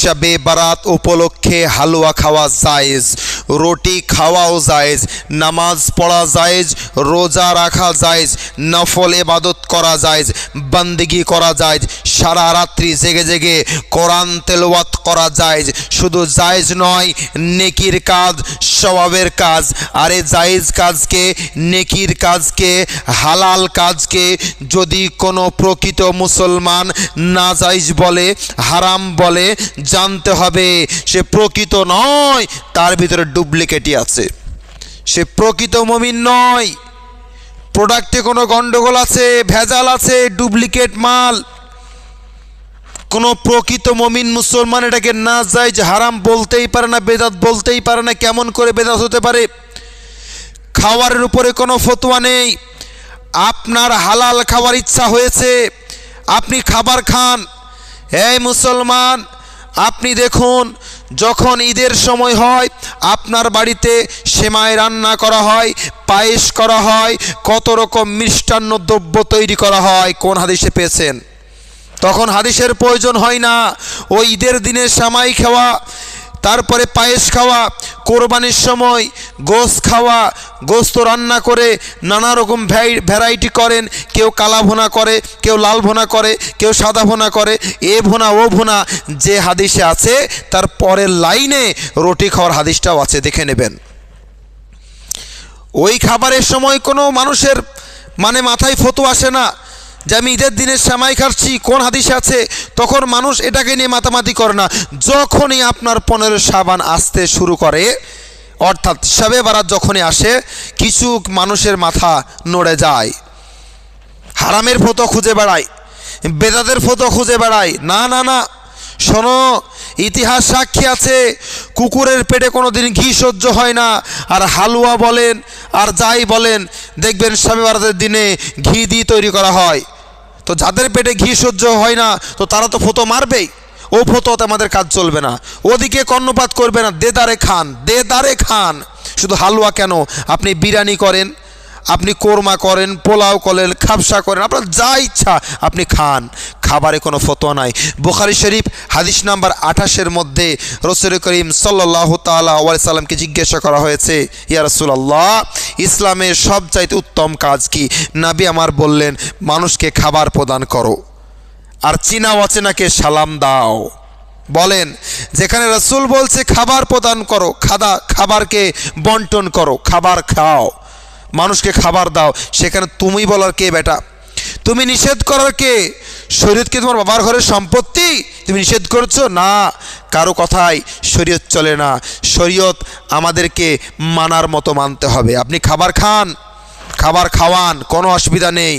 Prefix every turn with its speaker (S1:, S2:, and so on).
S1: শবে বারাত উপলক্ষে হালুয়া খাওয়া জায়েজ, রুটি খাওয়াও জায়েজ, নামাজ পড়া জায়েজ, রোজা রাখা জায়েজ, নফল ইবাদত করা জায়েজ, বন্দেগি করা জায়েজ, সারা রাত্রি জেগে জেগে কোরআন তেলাওয়াত করা জায়েজ। শুধু জায়েজ নয়, নেকির কাজ, সওয়াবের কাজ। আর এই জায়েজ কাজকে, নেকির কাজকে, হালাল কাজকে যদি কোনো প্রকৃত মুসলমান নাজায়েজ বলে, হারাম বলে, জানতে হবে সে প্রকৃত নয়, তার ভিতরে ডুপ্লিকেটই আছে, সে প্রকৃত মুমিন নয়। প্রোডাক্টে কোনো গন্ডগোল আছে, ভেজাল আছে, ডুপ্লিকেট মাল। কোনো প্রকৃত মুমিন মুসলমান এটাকে নাজায়েজ হারাম বলতেই পারে না, বেদাত বলতেই পারে না। কেমন করে বেদাত হতে পারে? খাওয়ারের উপরে কোনো ফতোয়া নেই। আপনার হালাল খাওয়ার ইচ্ছা হয়েছে, আপনি খাবার খান। এই মুসলমান, আপনি দেখুন, যখন ঈদের সময় হয় আপনার বাড়িতে সেমাই রান্না করা হয়, পায়েস করা হয়, কত রকম মিষ্টান্ন দ্রব্য তৈরি করা হয়। কোন হাদিসে পেয়েছেন? তখন হাদিসের প্রয়োজন হয় না। ওই ঈদের দিনে সেমাই খাওয়া, তারপরে পায়েস খাওয়া, কোরবানির সময় গোশত খাওয়া, গোশত রান্না করে নানা রকম ভ্যারাইটি করেন। কেউ কালা ভুনা করে, কেউ লাল ভুনা করে, কেউ সাদা ভুনা করে, এ ভুনা ও ভুনা। যে হাদিসে আছে তার পরের লাইনে রুটি খাওয়ার হাদিসটাও আছে, দেখে নেবেন। ওই খাবারের সময় কোনো মানুষের মাথায় ফতোয়া আসে না যে আমি ঈদের দিনে সেমাই খাচ্ছি, কোন হাদিসে আছে। তখন মানুষ এটাকে নিয়ে মাতামাতি করে না। যখনই আপনার 15 শাবান আসতে শুরু করে, অর্থাৎ শবে বারাত যখনই আসে, কিছু মানুষের মাথা নড়ে যায়, হারামের ফতোয়া খুঁজে বেড়ায়, বেদাতের ফতোয়া খুঁজে বেড়ায়। না না না, শোনো, ইতিহাস সাক্ষী আছে, কুকুরের পেটে কোনো দিন ঘি সহ্য হয় না। আর হালুয়া বলেন আর যাই বলেন, দেখবেন শবে বারাতের দিনে ঘি দিয়ে তৈরি করা হয়। তো যাদের পেটে ঘি সহ্য হয় না, তো তারা তো ফতো মারবেই। ও ফতোতে আমাদের কাজ চলবে না, ওদিকে কর্ণপাত করবে না। দেদারে খান, দেদারে খান। শুধু হালুয়া কেন, আপনি বিরিয়ানি করেন, আপনি কোরমা করেন, পোলাও করেন, খাবসা করেন, আপনার যা ইচ্ছা আপনি খান, খাবারে কোনো ফতোয়া নাই। বুখারী শরীফ হাদিস নাম্বার 28-এর মধ্যে রাসূল করিম সাল্লাল্লাহু তাআলা আলাইহি সাল্লামকে জিজ্ঞাসা করা হয়েছে, ইয়া রাসূলুল্লাহ, ইসলামের সবচাইতে উত্তম কাজ কি? নবী আমার বললেন, মানুষকে খাবার প্রদান করো আর চিনা অচেনাকে সালাম দাও। বলেন, যেখানে রাসূল বলছে খাবার প্রদান করো, খাবারকে বন্টন করো, খাবার খাও, মানুষকে খাবার দাও, সেখানে তুমি বলার কে বেটা? তুমি নিষেধ করার কে? শরীয়ত কি তোমার বাবার ঘরের সম্পত্তি? তুমি নিষেধ করছো না। কারো কথাই শরীয়ত চলে না। শরীয়ত আমাদেরকে মানার মতো মানতে হবে। আপনি খাবার খান, খাবার খাওয়ান, কোনো অসুবিধা নেই।